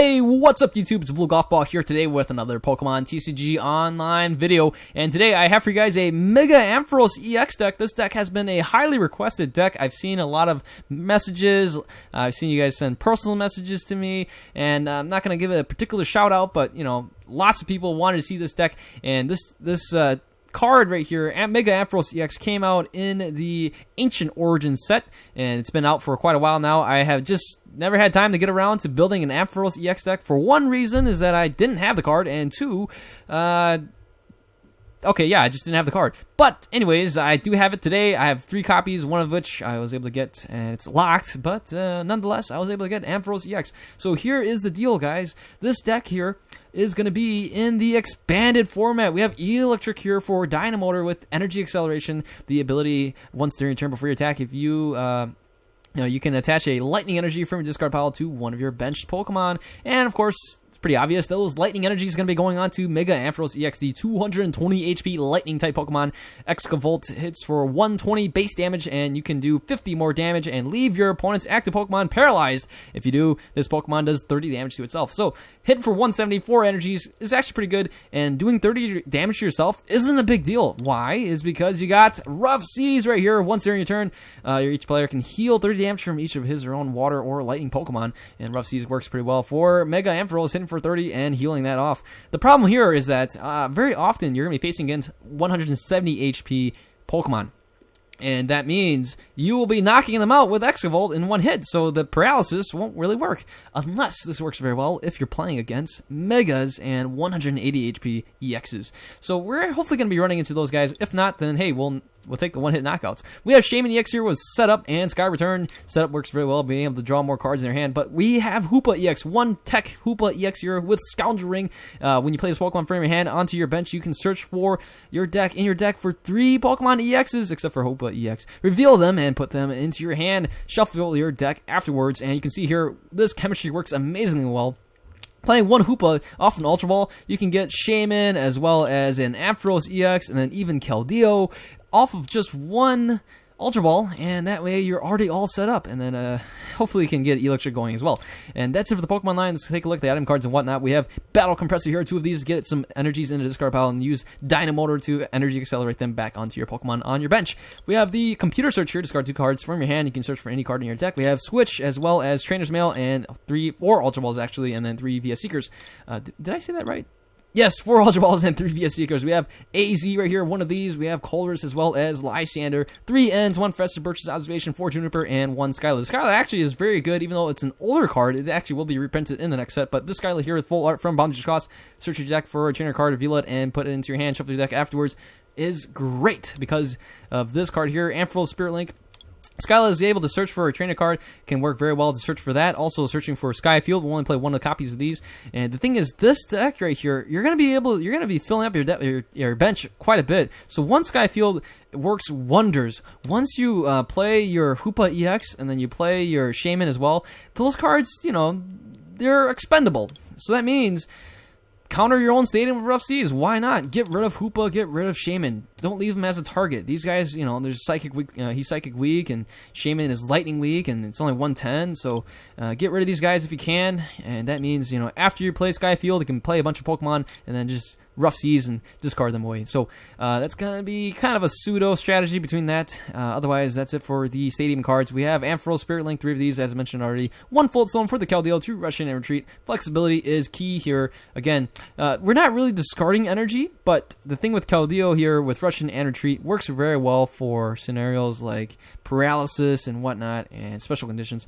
Hey, what's up YouTube? It's abluegolfball here today with another Pokemon TCG Online video. And today I have for you guys a Mega Ampharos EX deck. This deck has been a highly requested deck. I've seen a lot of messages. I've seen you guys send personal messages to me. And I'm not going to give it a particular shout out, but you know, lots of people wanted to see this deck. And this card right here, Mega Ampharos EX, came out in the Ancient Origins set, and it's been out for quite a while now. I have just never had time to get around to building an Ampharos EX deck. For one reason is that I didn't have the card, and two, I just didn't have the card. But anyways, I do have it today. I have 3 copies, one of which I was able to get, and it's locked, but nonetheless, I was able to get Ampharos EX. So here is the deal, guys. This deck here is going to be in the expanded format. We have Electric here for Dynamotor with Energy Acceleration, the ability once during your turn before your attack, if you you can attach a Lightning Energy from your discard pile to one of your benched Pokemon, and of course, pretty obvious, those lightning energies going to be going on to Mega Ampharos EX, the 220 HP lightning type Pokemon. Excavolt hits for 120 base damage, and you can do 50 more damage and leave your opponent's active Pokemon paralyzed. If you do, this Pokemon does 30 damage to itself. So hitting for 174 energies is actually pretty good, and doing 30 damage to yourself isn't a big deal. Why? Is because you got Rough Seas right here. Once during your turn, each player can heal 30 damage from each of his or own water or lightning Pokemon, and Rough Seas works pretty well for Mega Ampharos, hitting for 30 and healing that off. The problem here is that very often you're going to be facing against 170 HP Pokemon. And that means you will be knocking them out with Excavolt in one hit, so the paralysis won't really work. Unless this works very well if you're playing against Megas and 180 HP EXs. So we're hopefully going to be running into those guys. If not, then hey, we'll take the one-hit knockouts. We have Shaman EX here with Setup and Sky Return. Setup works very well, being able to draw more cards in your hand. But we have Hoopa EX, one tech Hoopa EX here with Scoundrel Ring. When you play this Pokemon from your hand onto your bench, you can search for your deck for 3 Pokemon EXs, except for Hoopa EX. Reveal them and put them into your hand. Shuffle your deck afterwards, and you can see here this chemistry works amazingly well. Playing one Hoopa off an Ultra Ball, you can get Shaman as well as an Ampharos EX and then even Keldeo off of just one Ultra Ball, and that way you're already all set up, and then hopefully you can get Electric going as well. And that's it for the Pokemon line. Let's take a look at the item cards and whatnot. We have Battle Compressor here, 2 of these, get some energies into the discard pile and use Dynamotor to energy accelerate them back onto your Pokemon on your bench. We have the Computer Search here, discard 2 cards from your hand. You can search for any card in your deck. We have Switch as well as Trainer's Mail and 4 Ultra Balls actually, and then 3 VS Seekers. Did I say that right? Yes, 4 Ultra Balls and 3 VS Seekers. We have AZ right here, one of these. We have Colress as well as Lysander. 3 Ends, 1 Fester Birch's Observation, 4 Juniper, and 1 Skyla. The Skyla actually is very good, even though it's an older card. It actually will be reprinted in the next set. But this Skyla here with full art from Bondage Cost. Search your deck for a trainer card, reveal it, and put it into your hand. Shuffle your deck afterwards is great because of this card here, Ampharos Spirit Link. Skyla is able to search for a trainer card, can work very well to search for that. Also searching for Skyfield, we'll only play 1 of the copies of these. And the thing is, this deck right here, you're gonna be filling up your bench quite a bit. So one Skyfield works wonders. Once you play your Hoopa EX and then you play your Shaman as well, those cards, you know, they're expendable. So that means counter your own stadium with Rough Seas. Why not? Get rid of Hoopa, get rid of Shaman. Don't leave him as a target. These guys, you know, there's Psychic weak, he's Psychic weak, and Shaman is Lightning weak, and it's only 110. So get rid of these guys if you can. And that means, you know, after you play Skyfield, you can play a bunch of Pokemon and then just Rough Seas and discard them away. So that's going to be kind of a pseudo strategy between that. Otherwise, that's it for the stadium cards. We have Ampharos Spirit Link, 3 of these, as I mentioned already. 1 Fold Stone for the Keldeo, 2 Rush In and Retreat. Flexibility is key here. Again, we're not really discarding energy, but the thing with Keldeo here with Rush In and Retreat works very well for scenarios like paralysis and whatnot and special conditions.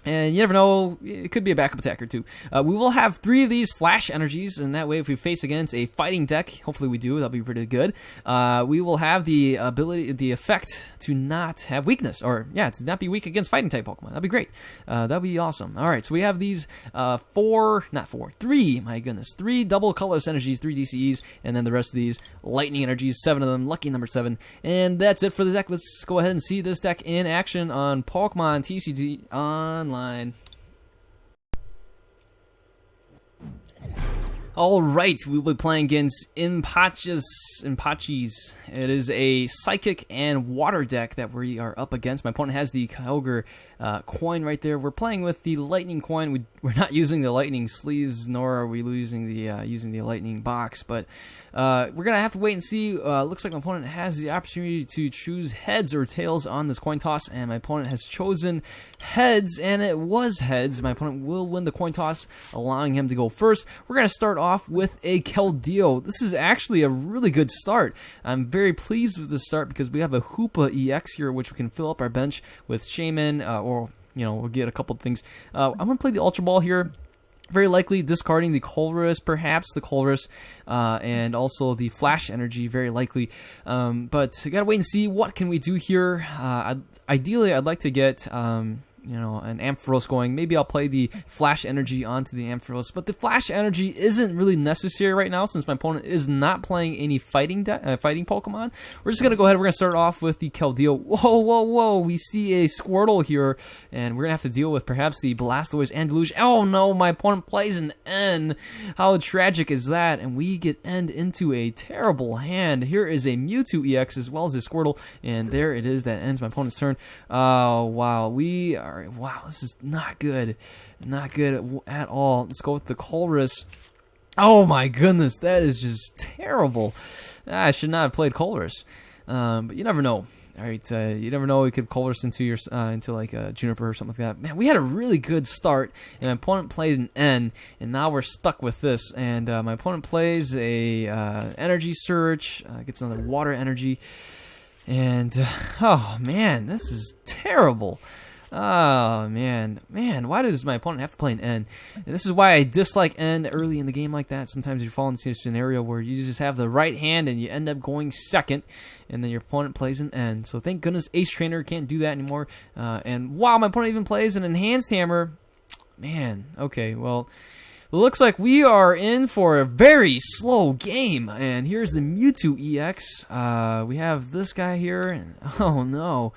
And you never know, it could be a backup attacker too. We will have 3 of these flash energies, and that way if we face against a fighting deck, hopefully we do, that'll be pretty good. We will have the effect to not have weakness, or yeah, to not be weak against fighting type Pokemon. That'd be great. That'd be awesome. Alright, so we have these 3, my goodness, 3 double colorless energies, 3 DCEs, and then the rest of these lightning energies, 7 of them, lucky number 7. And that's it for the deck. Let's go ahead and see this deck in action on Pokemon TCG Online. All right, we will be playing against Impachis. It is a psychic and water deck that we are up against. My opponent has the Kyogre coin right there. We're playing with the lightning coin. We're not using the lightning sleeves, nor are we using the lightning box. But we're gonna have to wait and see. Looks like my opponent has the opportunity to choose heads or tails on this coin toss, and my opponent has chosen heads, and it was heads. My opponent will win the coin toss, allowing him to go first. We're gonna start off with a Keldeo. This is actually a really good start. I'm very pleased with the start because we have a Hoopa EX here, which we can fill up our bench with Shaman, or we'll get a couple of things. I'm gonna play the Ultra Ball here. Very likely discarding the Colress, perhaps the Colress, and also the Flash Energy, very likely. But I gotta wait and see what can we do here. Ideally, I'd like to get an Ampharos going. Maybe I'll play the Flash Energy onto the Ampharos, but the Flash Energy isn't really necessary right now since my opponent is not playing any fighting Pokemon. We're just gonna go ahead. We're gonna start off with the Keldeo. Whoa! We see a Squirtle here, and we're gonna have to deal with perhaps the Blastoise and Deluge. Oh no! My opponent plays an N. How tragic is that? And we get end into a terrible hand. Here is a Mewtwo EX as well as a Squirtle, and there it is. That ends my opponent's turn. Oh wow! Wow, this is not good. Not good at all. Let's go with the Colress. Oh my goodness, that is just terrible. I should not have played Colress. But you never know. All right, you never know. We could Colress into like a Juniper or something like that. Man, we had a really good start, and my opponent played an N, and now we're stuck with this. And my opponent plays a Energy Surge, gets another Water Energy, and oh man, this is terrible. Oh man, why does my opponent have to play an N? And this is why I dislike N early in the game like that. Sometimes you fall into a scenario where you just have the right hand and you end up going second, and then your opponent plays an N. So thank goodness Ace Trainer can't do that anymore. And wow, my opponent even plays an Enhanced Hammer. Man, okay, well, looks like we are in for a very slow game. And here's the Mewtwo EX. We have this guy here, and oh no.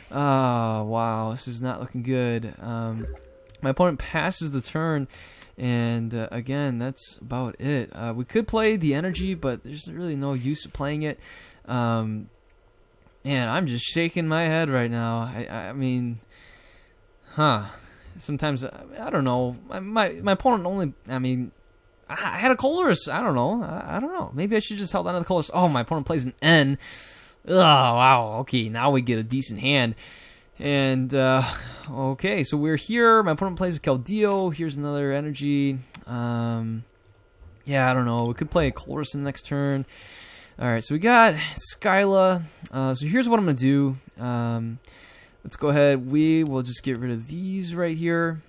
Oh, wow, this is not looking good. My opponent passes the turn, and again, that's about it. We could play the Energy, but there's really no use of playing it. Man, I'm just shaking my head right now. I mean, sometimes, I don't know. My opponent only, I had a Colress. I don't know. I don't know. Maybe I should just held on to the Colress. Oh, my opponent plays an N. Oh, wow. Okay, now we get a decent hand. And, okay, so we're here. My opponent plays a Keldeo. Here's another Energy. Yeah, I don't know. We could play a Colress in the next turn. All right, so we got Skyla. So here's what I'm going to do. Let's go ahead. We will just get rid of these right here.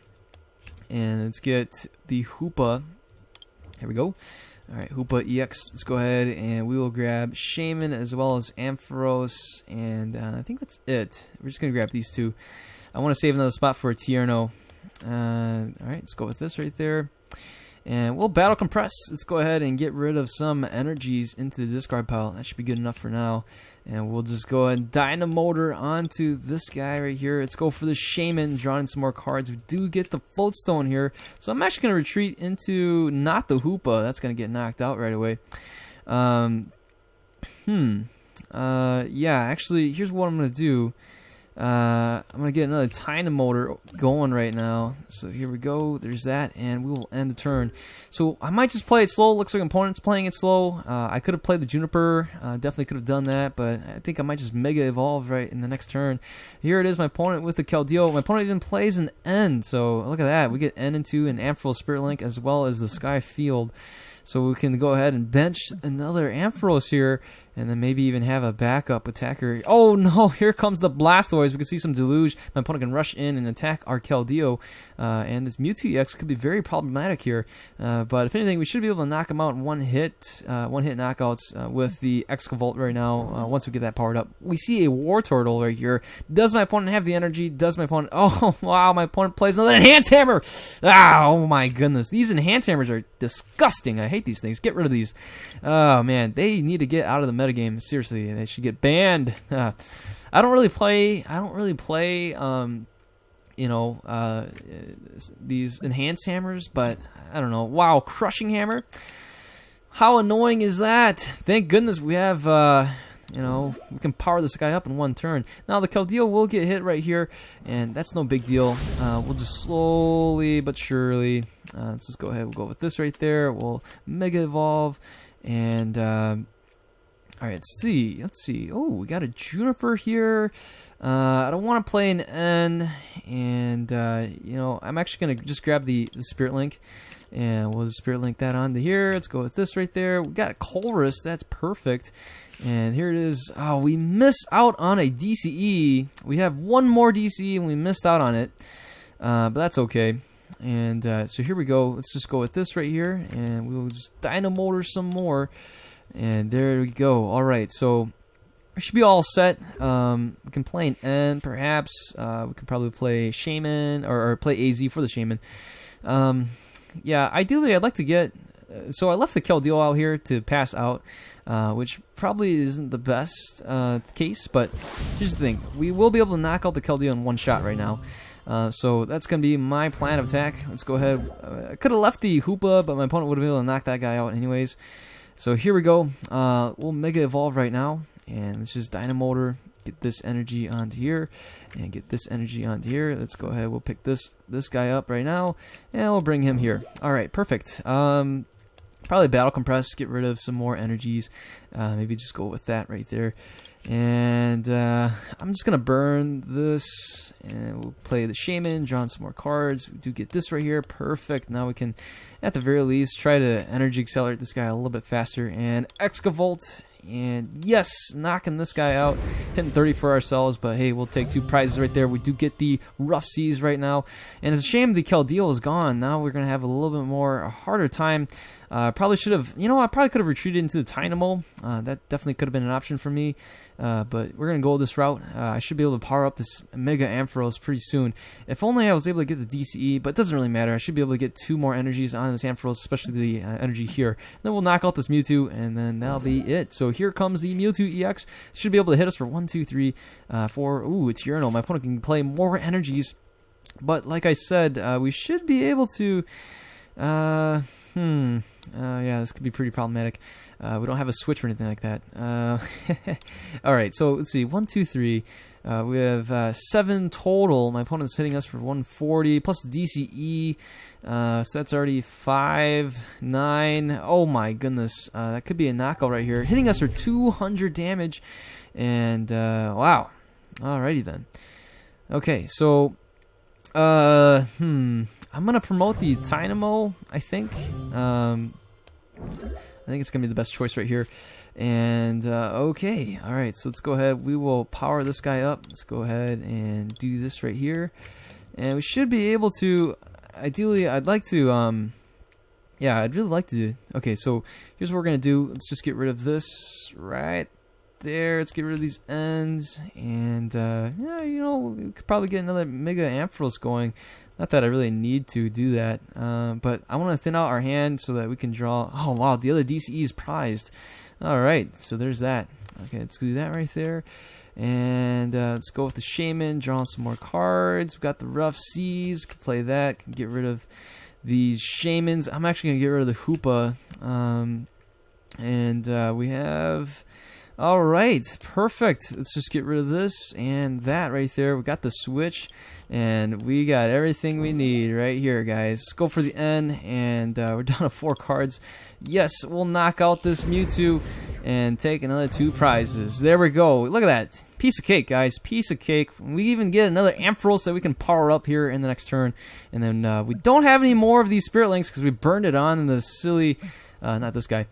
And let's get the Hoopa. Here we go. All right, Hoopa EX. Let's go ahead and we will grab Shaman as well as Ampharos, and I think that's it. We're just gonna grab these two. I want to save another spot for a Tierno. All right, let's go with this right there, and we'll battle compress. Let's go ahead and get rid of some energies into the discard pile. That should be good enough for now. And we'll just go ahead and Dynamotor onto this guy right here. Let's go for the Shaman, drawing some more cards. We do get the Floatstone here. So I'm actually going to retreat into not the Hoopa. That's going to get knocked out right away. Yeah, actually, here's what I'm going to do. I'm going to get another Dynamotor going right now. So here we go. There's that, and we will end the turn. So I might just play it slow. Looks like opponent's playing it slow. I could have played the Juniper. Definitely could have done that, but I think I might just Mega Evolve right in the next turn. Here it is, my opponent with the Keldeo. My opponent even plays an N, so look at that. We get N into an Ampharos Spirit Link as well as the Sky Field. So we can go ahead and bench another Ampharos here, and then maybe even have a backup attacker. Oh no, here comes the Blastoise. We can see some Deluge. My opponent can rush in and attack our Keldeo, and this Mewtwo EX could be very problematic here. But if anything, we should be able to knock him out in one hit knockouts with the Excavalt right now, once we get that powered up. We see a Wartortle right here. Does my opponent have the energy? Does my opponent... Oh, wow, my opponent plays another Enhanced Hammer! Ah, oh my goodness. These Enhanced Hammers are disgusting. I hate these things. Get rid of these. Oh man, they need to get out of the metagame. Seriously, they should get banned. I don't really play you know, these enhanced hammers, but I don't know. Wow, crushing hammer. How annoying is that? Thank goodness we have, you know, we can power this guy up in one turn. Now the Keldeo will get hit right here, and that's no big deal. We'll just slowly but surely, let's just go ahead. We'll go with this right there. We'll Mega Evolve, and all right, let's see. Oh, we got a Juniper here. I don't want to play an N, and you know, I'm actually gonna just grab the Spirit Link. And we'll just Spirit Link that onto here. Let's go with this right there. We got a Colress. That's perfect. And here it is. Oh, we missed out on a DCE. We have one more DCE, and we missed out on it. But that's okay. And so here we go. Let's just go with this right here. And we'll just Dino Motor some more. And there we go. All right. So we should be all set. We can play an N, perhaps. We can probably play Shaman or play AZ for the Shaman. Yeah, ideally I'd like to get... so I left the Keldeo out here to pass out, which probably isn't the best case, but here's the thing. We will be able to knock out the Keldeo in one shot right now. So that's going to be my plan of attack. Let's go ahead. I could have left the Hoopa, but my opponent would have been able to knock that guy out anyways. So here we go. We'll Mega Evolve right now, and let's just Dino Motor. Get this energy onto here, and get this energy onto here. Let's go ahead. We'll pick this guy up right now, and we'll bring him here. All right, perfect. Probably Battle Compress. Get rid of some more energies. Maybe just go with that right there. And I'm just gonna burn this, and we'll play the Shaman. Draw on some more cards. We do get this right here. Perfect. Now we can, at the very least, try to energy accelerate this guy a little bit faster. And Excavolt. And yes, knocking this guy out, hitting 30 for ourselves, but hey, we'll take 2 prizes right there. We do get the Rough Seas right now, and it's a shame the Keldeo is gone. Now we're going to have a little bit more, a harder time. Probably should have, you know, I probably could have retreated into the Tynamo. That definitely could have been an option for me, but we're going to go this route. I should be able to power up this Mega Ampharos pretty soon. If only I was able to get the DCE, but it doesn't really matter. I should be able to get 2 more energies on this Ampharos, especially the energy here. And then we'll knock out this Mewtwo, and then that'll be it. So here comes the Mewtwo EX. Should be able to hit us for 1, 2, 3, 4. Ooh, it's Urinal. My opponent can play more energies, but like I said, we should be able to... yeah, this could be pretty problematic. We don't have a switch or anything like that. Alright, so let's see. 1, 2, 3. We have 7 total. My opponent's hitting us for 140, plus the DCE. So that's already 5, 9. Oh my goodness. That could be a knockout right here. Hitting us for 200 damage. And, wow. Alrighty then. Okay, so... I'm gonna promote the Tynamo, I think. I think it's gonna be the best choice right here. And okay, all right. So let's go ahead. We will power this guy up. Let's go ahead and do this right here, and we should be able to. Ideally, I'd like to. Yeah, I'd really like to. Okay, so here's what we're gonna do. Let's just get rid of this right there. Let's get rid of these ends, and yeah, you know, we could probably get another Mega Ampharos going. Not that I really need to do that, but I want to thin out our hand so that we can draw. Oh wow, the other DCE is prized. All right, so there's that. Okay, let's do that right there, and let's go with the Shaman. Draw some more cards. We've got the Rough Seas. Can play that. Can get rid of these Shamans. I'm actually gonna get rid of the Hoopa, and we have. All right, perfect. Let's just get rid of this and that right there. We got the switch, and we got everything we need right here, guys. Let's go for the N, and we're down to 4 cards. Yes, we'll knock out this Mewtwo and take another 2 prizes. There we go. Look at that. Piece of cake, guys. Piece of cake. We even get another Ampharos that we can power up here in the next turn. And then we don't have any more of these Spirit Links because we burned it on the silly... not this guy.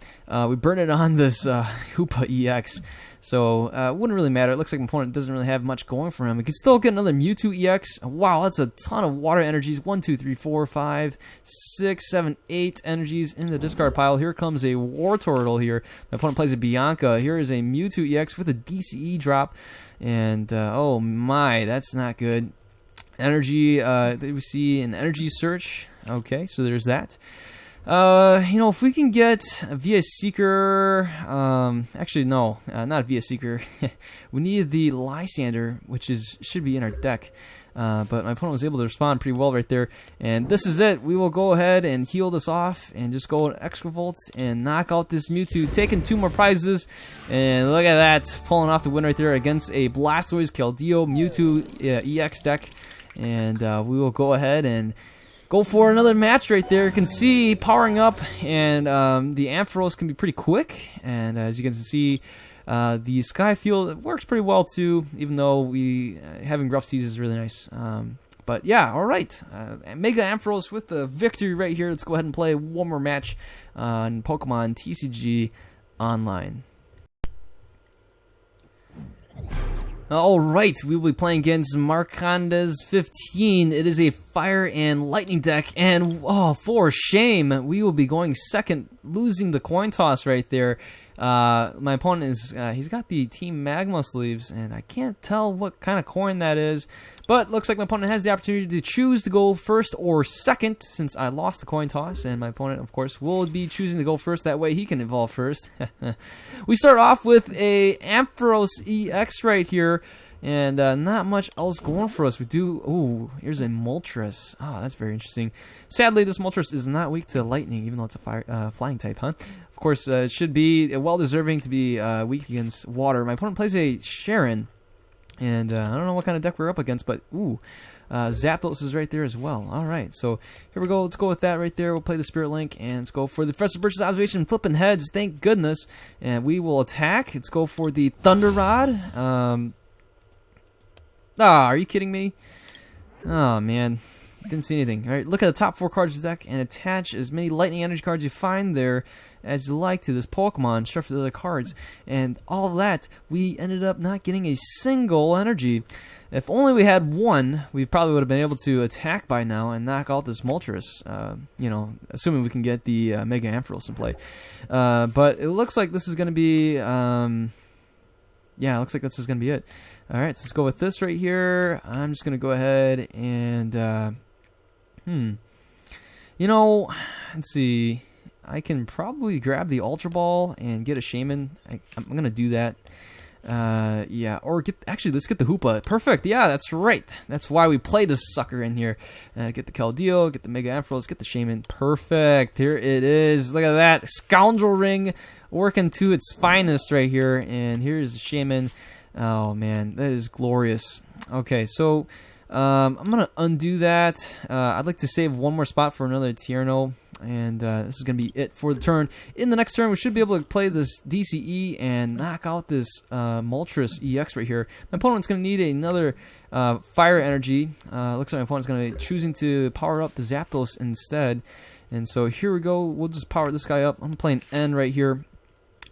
We burned it on this Hoopa EX. So it wouldn't really matter. It looks like my opponent doesn't really have much going for him. We could still get another Mewtwo EX. Wow, that's a ton of water energies. 1, 2, 3, 4, 5, 6, 7, 8 energies in the discard pile. Here comes a Wartortle here. My opponent plays a Bianca. Here is a Mewtwo EX with a DCE drop. And oh my, that's not good. Energy, we see an energy search. Okay, so there's that. You know, if we can get a VS Seeker, actually no, not a VS Seeker. We need the Lysander, which should be in our deck. But my opponent was able to respond pretty well right there. And this is it. We will go ahead and heal this off and just go an Excavolt and knock out this Mewtwo, taking 2 more prizes. And look at that, pulling off the win right there against a Blastoise, Keldeo, Mewtwo EX deck. And we will go ahead and go for another match right there. You can see powering up, and the Ampharos can be pretty quick. And as you can see, the Sky Field works pretty well too, even though having Rough Seas is really nice. But yeah, all right. Mega Ampharos with the victory right here. Let's go ahead and play one more match on Pokemon TCG Online. Alright, we will be playing against Marcondes 15. It is a fire and lightning deck, and for shame, we will be going second, losing the coin toss right there. My opponent is, he's got the Team Magma sleeves, and I can't tell what kind of coin that is, but looks like my opponent has the opportunity to choose to go first or second, since I lost the coin toss, and my opponent, of course, will be choosing to go first. That way he can evolve first. We start off with a Ampharos EX right here, and not much else going for us. We do, ooh, here's a Moltres. Oh, that's very interesting. Sadly, this Moltres is not weak to lightning, even though it's a flying type, huh? Of course, it should be well-deserving to be weak against water. My opponent plays a Sharon, and I don't know what kind of deck we're up against, but ooh, Zapdos is right there as well. All right, so here we go. Let's go with that right there. We'll play the Spirit Link, and let's go for the Professor Birch's Observation, flipping heads. Thank goodness. And we will attack. Let's go for the Thunder Rod. Are you kidding me? Oh, man. Didn't see anything. All right, look at the top 4 cards of the deck and attach as many lightning energy cards you find there as you like to this Pokemon. Shuffle the other cards. And all of that, we ended up not getting a single energy. If only we had one, we probably would have been able to attack by now and knock out this Moltres. You know, assuming we can get the Mega Ampharos in play. But it looks like this is going to be... yeah, it looks like this is going to be it. All right, so let's go with this right here. I'm just going to go ahead and... You know, let's see. I can probably grab the Ultra Ball and get a Shaman. I'm going to do that. Yeah, or actually, let's get the Hoopa. Perfect. Yeah, that's right. That's why we play this sucker in here. Get the Keldeo, get the Mega Ampharos, get the Shaman. Perfect. Here it is. Look at that. Scoundrel Ring working to its finest right here. And here's the Shaman. Oh, man. That is glorious. Okay, so... I'm going to undo that. I'd like to save one more spot for another Tierno, and this is going to be it for the turn. In the next turn, we should be able to play this DCE and knock out this Moltres EX right here. My opponent's going to need another Fire Energy. Looks like my opponent's going to be choosing to power up the Zapdos instead. And so here we go. We'll just power this guy up. I'm playing N right here.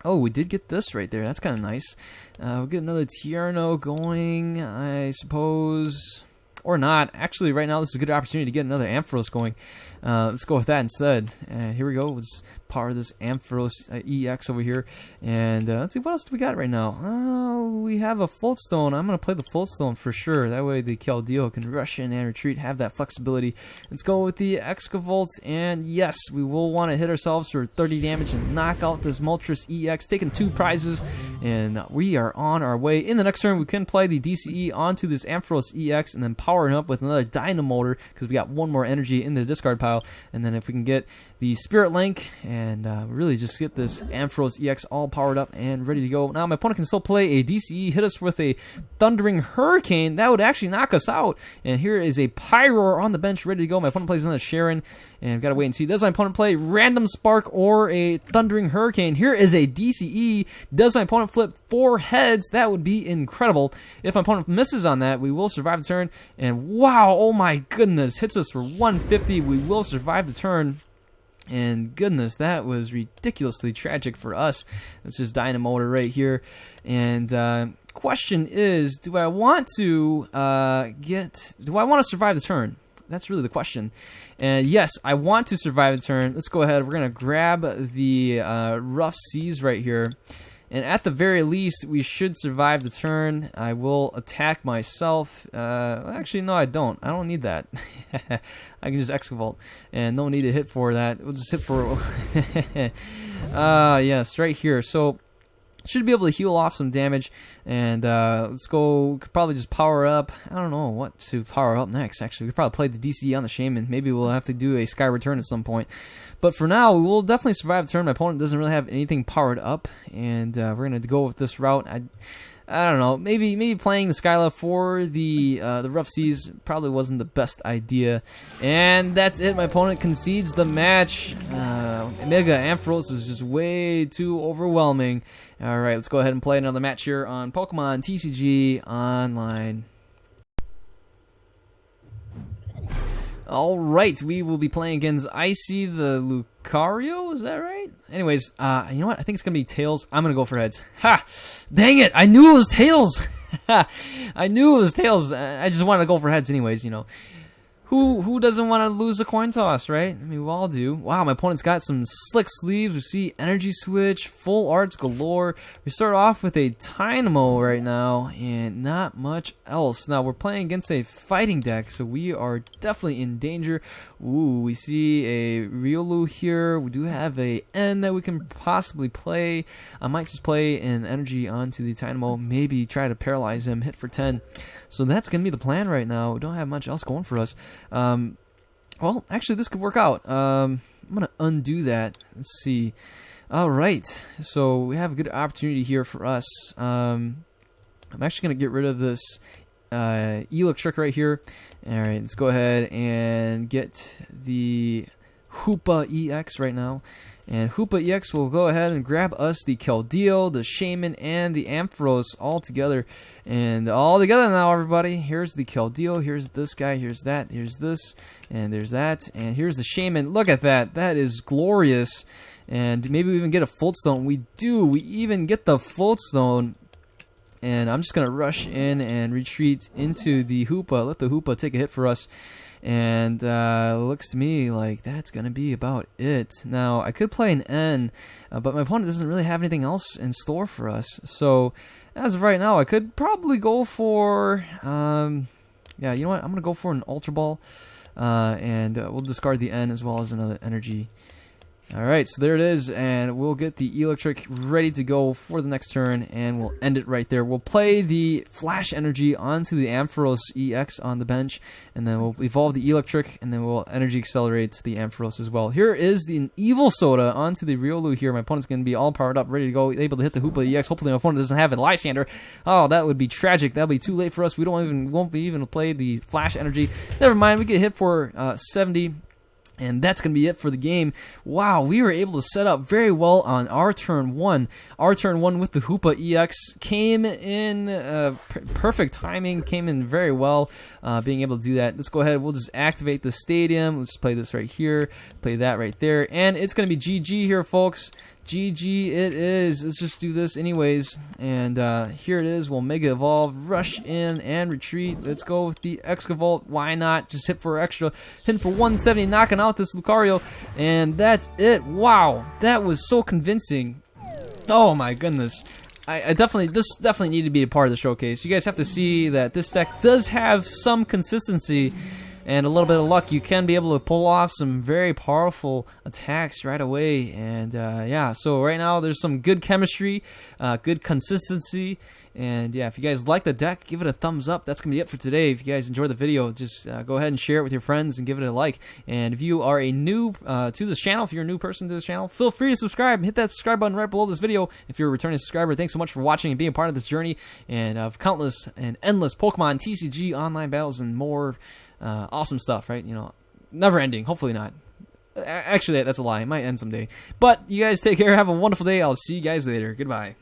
Oh, we did get this right there. That's kind of nice. We'll get another Tierno going, I suppose... Or not. Actually, right now, this is a good opportunity to get another Ampharos going. Let's go with that instead. Here we go. Let's power this Ampharos EX over here. And let's see, what else do we got right now? We have a Floatstone. I'm going to play the Floatstone for sure. That way the Keldeo can rush in and retreat, have that flexibility. Let's go with the Excavolt. And yes, we will want to hit ourselves for 30 damage and knock out this Moltres EX, taking 2 prizes. And we are on our way. In the next turn, we can play the DCE onto this Ampharos EX and then power it up with another Dynamotor because we got one more energy in the discard pile. And then if we can get the Spirit Link and really just get this Ampharos EX all powered up and ready to go. Now my opponent can still play a DCE, hit us with a Thundering Hurricane. That would actually knock us out. And here is a Pyroar on the bench ready to go. My opponent plays another Sharon. And I've got to wait and see. Does my opponent play Random Spark or a Thundering Hurricane? Here is a DCE. Does my opponent flip 4 heads? That would be incredible. If my opponent misses on that, we will survive the turn. And wow, oh my goodness, hits us for 150. We will survive the turn. And goodness, that was ridiculously tragic for us. Let's just Dynamotor right here. And question is, do I want to survive the turn? That's really the question. And yes, I want to survive the turn. Let's go ahead. We're going to grab the Rough Seas right here. And at the very least, we should survive the turn. I will attack myself. Actually, no, I don't. I don't need that. I can just Excavault, and no need to hit for that. We'll just hit for yes, right here. So should be able to heal off some damage, and let's go. Could probably just power up. I don't know what to power up next. Actually, we could probably play the DC on the Shaman. Maybe we'll have to do a Sky Return at some point. But for now, we will definitely survive the turn. My opponent doesn't really have anything powered up, and we're gonna go with this route. I don't know. Maybe playing the Skyla for the Rough Seas probably wasn't the best idea. And that's it. My opponent concedes the match. Mega Ampharos was just way too overwhelming. All right, let's go ahead and play another match here on Pokemon TCG Online. All right, we will be playing against Icy the Lucario. Is that right? Anyways, you know what? I think it's gonna be Tails. I'm gonna go for heads. Ha! Dang it! I knew it was Tails. I knew it was Tails. I just wanted to go for heads, anyways. You know, who doesn't want to lose a coin toss, right? I mean, we all do. Wow, my opponent's got some slick sleeves. We see energy switch, full arts galore. We start off with a Dynamo right now, and not much else. Now we're playing against a fighting deck, so we are definitely in danger. Ooh, we see a Riolu here. We do have a N that we can possibly play. I might just play an energy onto the Dynamo, maybe try to paralyze him, hit for 10. So that's going to be the plan right now. We don't have much else going for us. Well, actually, this could work out. I'm going to undo that. Let's see. All right. So we have a good opportunity here for us. I'm actually going to get rid of this Electric right here. All right. Let's go ahead and get the Hoopa EX right now. And Hoopa EX will go ahead and grab us the Keldeo, the Shaman, and the Ampharos all together. And all together now, everybody. Here's the Keldeo, here's this guy, here's that, here's this, and there's that. And here's the Shaman. Look at that. That is glorious. And maybe we even get a Floatstone. We do. We even get the Floatstone. And I'm just going to rush in and retreat into the Hoopa. Let the Hoopa take a hit for us. And looks to me like that's going to be about it. Now, I could play an N, but my opponent doesn't really have anything else in store for us. So, as of right now, I could probably go for... yeah, you know what? I'm going to go for an Ultra Ball. And we'll discard the N as well as another energy. Alright, so there it is, and we'll get the Electric ready to go for the next turn, and we'll end it right there. We'll play the Flash Energy onto the Ampharos EX on the bench, and then we'll evolve the Electric, and then we'll Energy Accelerate the Ampharos as well. Here is the Evil Soda onto the Riolu here. My opponent's going to be all powered up, ready to go, able to hit the Hoopa EX. Hopefully my opponent doesn't have a Lysander. Oh, that would be tragic. That would be too late for us. We won't be even play the Flash Energy. Never mind, we get hit for 70. And that's going to be it for the game. Wow, we were able to set up very well on our turn 1. Our turn 1 with the Hoopa EX came in perfect timing, came in very well, being able to do that. Let's go ahead, we'll just activate the stadium. Let's play this right here, play that right there. And it's going to be GG here, folks. GG it is. Let's just do this anyways. And here it is. We'll Mega Evolve, rush in, and retreat. Let's go with the Excavault. Why not? Just hit for extra. Hitting for 170, knocking out this Lucario. And that's it. Wow. That was so convincing. Oh my goodness. This definitely needed to be a part of the showcase. You guys have to see that this deck does have some consistency and a little bit of luck. You can be able to pull off some very powerful attacks right away. And yeah, so right now there's some good chemistry, good consistency. And yeah, if you guys like the deck, give it a thumbs up. That's going to be it for today. If you guys enjoyed the video, just go ahead and share it with your friends and give it a like. And if you are a new to this channel, if you're a new person to this channel, feel free to subscribe. Hit that subscribe button right below this video. If you're a returning subscriber, thanks so much for watching and being a part of this journey and of countless and endless Pokemon TCG online battles and more awesome stuff, right? You know, never ending. Hopefully not. Actually, that's a lie. It might end someday. But you guys take care. Have a wonderful day. I'll see you guys later. Goodbye.